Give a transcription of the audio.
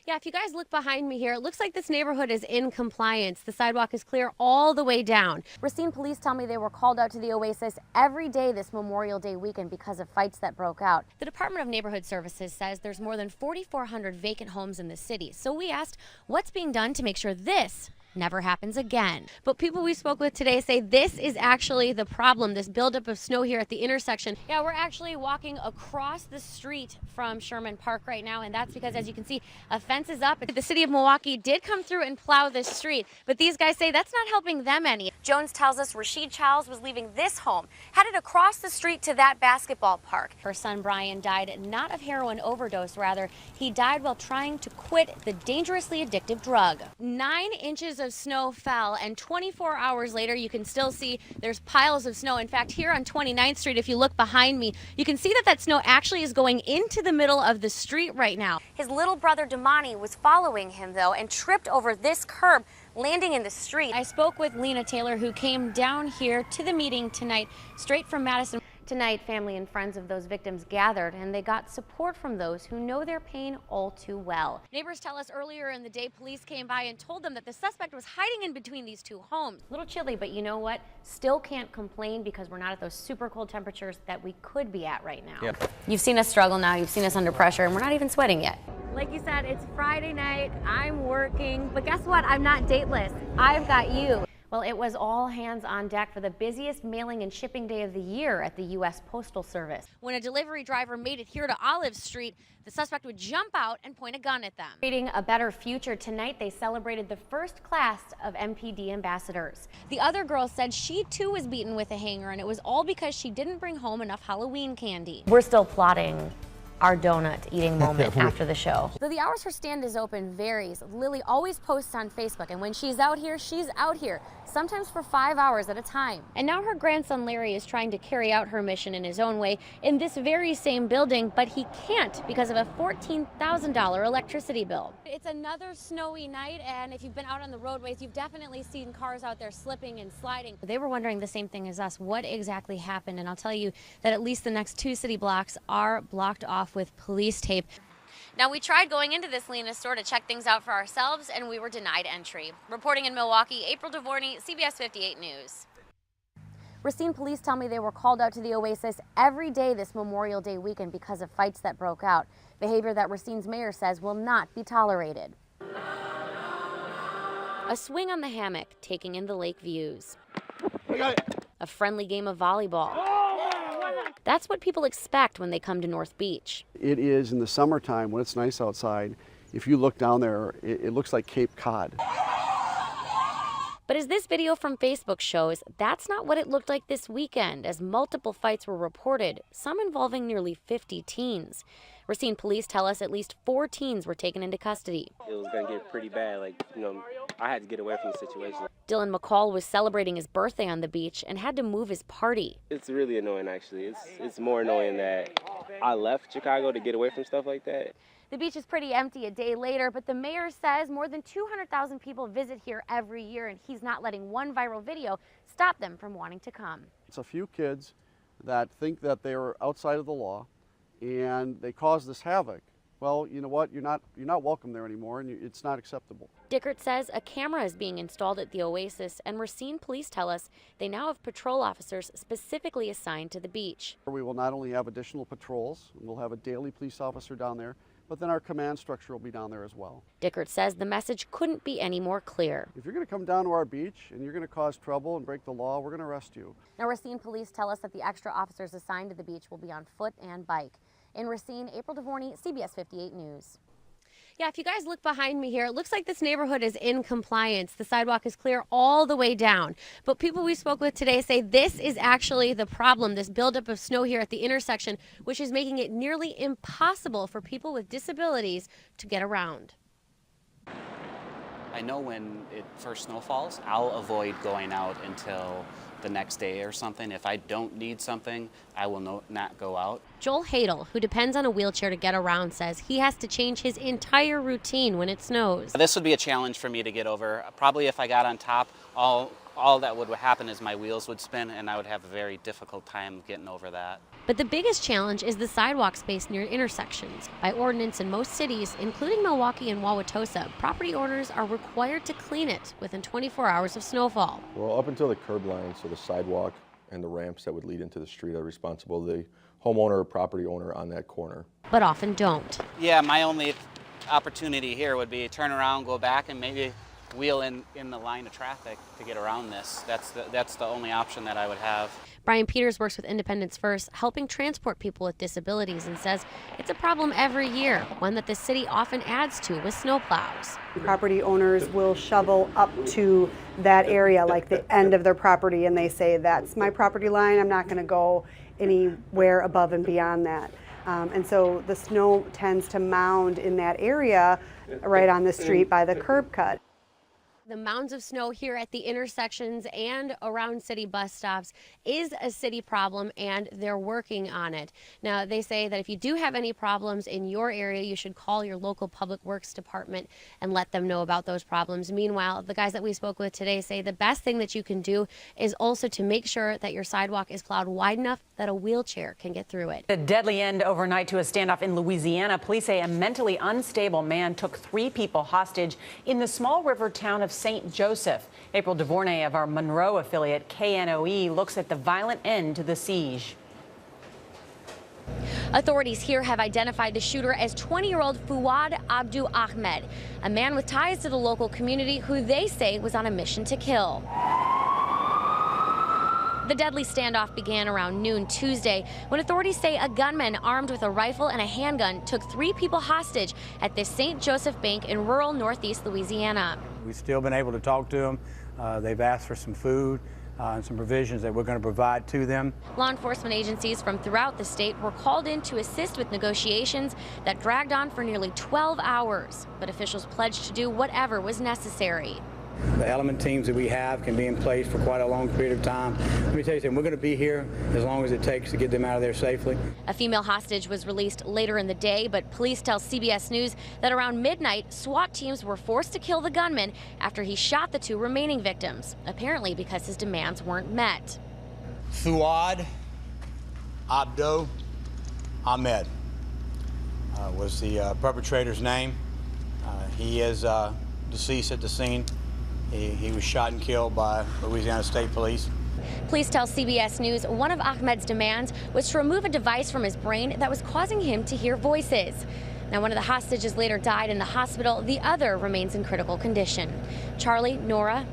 Yeah, if you guys look behind me here, it looks like this neighborhood is in compliance. The sidewalk is clear all the way down. Racine police tell me they were called out to the Oasis every day this Memorial Day weekend because of fights that broke out. The Department of Neighborhood Services says there's more than 4,400 vacant homes in the city. So we asked what's being done to make sure this never happens again. But people we spoke with today say this is actually the problem, this buildup of snow here at the intersection. Yeah, we're actually walking across the street from Sherman Park right now, and that's because, as you can see, a fence is up. The city of Milwaukee did come through and plow this street, but these guys say that's not helping them any. Jones tells us Rashid Childs was leaving this home, headed across the street to that basketball park. Her son Brian died not of heroin overdose, rather, he died while trying to quit the dangerously addictive drug. 9 inches of snow fell, and 24 hours later you can still see there's piles of snow. In fact, here on 29th Street, if you look behind me, you can see that snow actually is going into the middle of the street right now. His little brother Dovorany was following him though and tripped over this curb, landing in the street. I spoke with Lena Taylor, who came down here to the meeting tonight straight from Madison. Tonight, family and friends of those victims gathered, and they got support from those who know their pain all too well. Neighbors tell us earlier in the day police came by and told them that the suspect was hiding in between these two homes. A little chilly, but you know what? Still can't complain because we're not at those super cold temperatures that we could be at right now. Yep. You've seen us struggle now, you've seen us under pressure, and we're not even sweating yet. Like you said, it's Friday night, I'm working, but guess what? I'm not dateless. I've got you. Well, it was all hands on deck for the busiest mailing and shipping day of the year at the U.S. Postal Service. When a delivery driver made it here to Olive Street, the suspect would jump out and point a gun at them. Creating a better future, tonight they celebrated the first class of MPD ambassadors. The other girl said she too was beaten with a hanger, and it was all because she didn't bring home enough Halloween candy. We're still plotting our donut eating moment after the show. Though the hours her stand is open varies, Lily always posts on Facebook, and when she's out here, sometimes for 5 hours at a time. And now her grandson Larry is trying to carry out her mission in his own way in this very same building, but he can't because of a $14,000 electricity bill. It's another snowy night, and if you've been out on the roadways, you've definitely seen cars out there slipping and sliding. They were wondering the same thing as us, what exactly happened, and I'll tell you that at least the next 2 city blocks are blocked off with police tape. Now, we tried going into this Lena store to check things out for ourselves, and we were denied entry. Reporting in Milwaukee, April Dovorany, CBS 58 News. Racine police tell me they were called out to the Oasis every day this Memorial Day weekend because of fights that broke out. Behavior that Racine's mayor says will not be tolerated. A swing on the hammock, taking in the lake views. A friendly game of volleyball. That's what people expect when they come to North Beach. It is in the summertime when it's nice outside. If you look down there, it looks like Cape Cod. But as this video from Facebook shows, that's not what it looked like this weekend, as multiple fights were reported, some involving nearly 50 teens. Racine police tell us at least 4 teens were taken into custody. It was going to get pretty bad. I had to get away from the situation. Dylan McCall was celebrating his birthday on the beach and had to move his party. It's really annoying, actually. It's more annoying that I left Chicago to get away from stuff like that. The beach is pretty empty a day later, but the mayor says more than 200,000 people visit here every year, and he's not letting one viral video stop them from wanting to come. It's a few kids that think that they're outside of the law, and they cause this havoc. Well, you know what? You're not welcome there anymore, and it's not acceptable. Dickert says a camera is being installed at the Oasis, and Racine police tell us they now have patrol officers specifically assigned to the beach. We will not only have additional patrols, we'll have a daily police officer down there, but then our command structure will be down there as well. Dickert says the message couldn't be any more clear. If you're going to come down to our beach and you're going to cause trouble and break the law, we're going to arrest you. Now, Racine police tell us that the extra officers assigned to the beach will be on foot and bike. In Racine, April Dovorany, CBS 58 News. Yeah, if you guys look behind me here, it looks like this neighborhood is in compliance. The sidewalk is clear all the way down. But people we spoke with today say this is actually the problem, this buildup of snow here at the intersection, which is making it nearly impossible for people with disabilities to get around. I know when it first snowfalls, I'll avoid going out until the next day or something. If I don't need something, I will not go out. Joel Hadel, who depends on a wheelchair to get around, says he has to change his entire routine when it snows. This would be a challenge for me to get over. Probably if I got on top, all all that would happen is my wheels would spin, and I would have a very difficult time getting over that. But the biggest challenge is the sidewalk space near intersections. By ordinance in most cities, including Milwaukee and Wauwatosa, property owners are required to clean it within 24 hours of snowfall. Well, up until the curb line, so the sidewalk and the ramps that would lead into the street are responsible, the homeowner or property owner on that corner. But often don't. Yeah, my only opportunity here would be turn around, go back, and maybe wheel in the line of traffic to get around this. That's the only option that I would have. Brian Peters works with Independence First, helping transport people with disabilities, and says it's a problem every year, one that the city often adds to with snowplows. Property owners will shovel up to that area, like the end of their property, and they say, that's my property line, I'm not going to go anywhere above and beyond that. And so the snow tends to mound in that area right on the street by the curb cut. The mounds of snow here at the intersections and around city bus stops is a city problem, and they're working on it. Now, they say that if you do have any problems in your area, you should call your local public works department and let them know about those problems. Meanwhile, the guys that we spoke with today say the best thing that you can do is also to make sure that your sidewalk is plowed wide enough that a wheelchair can get through it. A deadly end overnight to a standoff in Louisiana. Police say a mentally unstable man took 3 people hostage in the small river town of St. Joseph. April Dovorany of our Monroe affiliate KNOE looks at the violent end to the siege. Authorities here have identified the shooter as 20-year-old Fuad Abdu Ahmed, a man with ties to the local community who they say was on a mission to kill. The deadly standoff began around noon Tuesday when authorities say a gunman armed with a rifle and a handgun took 3 people hostage at this St. Joseph bank in rural northeast Louisiana. We've still been able to talk to them. They've asked for some food and some provisions that we're going to provide to them. Law enforcement agencies from throughout the state were called in to assist with negotiations that dragged on for nearly 12 hours, but officials pledged to do whatever was necessary. The element teams that we have can be in place for quite a long period of time. Let me tell you something, we're going to be here as long as it takes to get them out of there safely. A female hostage was released later in the day, but police tell CBS News that around midnight, SWAT teams were forced to kill the gunman after he shot the 2 remaining victims, apparently because his demands weren't met. Fuad Abdu Ahmed was the perpetrator's name. He is deceased at the scene. He was shot and killed by Louisiana State Police. Police tell CBS News one of Ahmed's demands was to remove a device from his brain that was causing him to hear voices. Now, one of the hostages later died in the hospital. The other remains in critical condition. Charlie, Nora,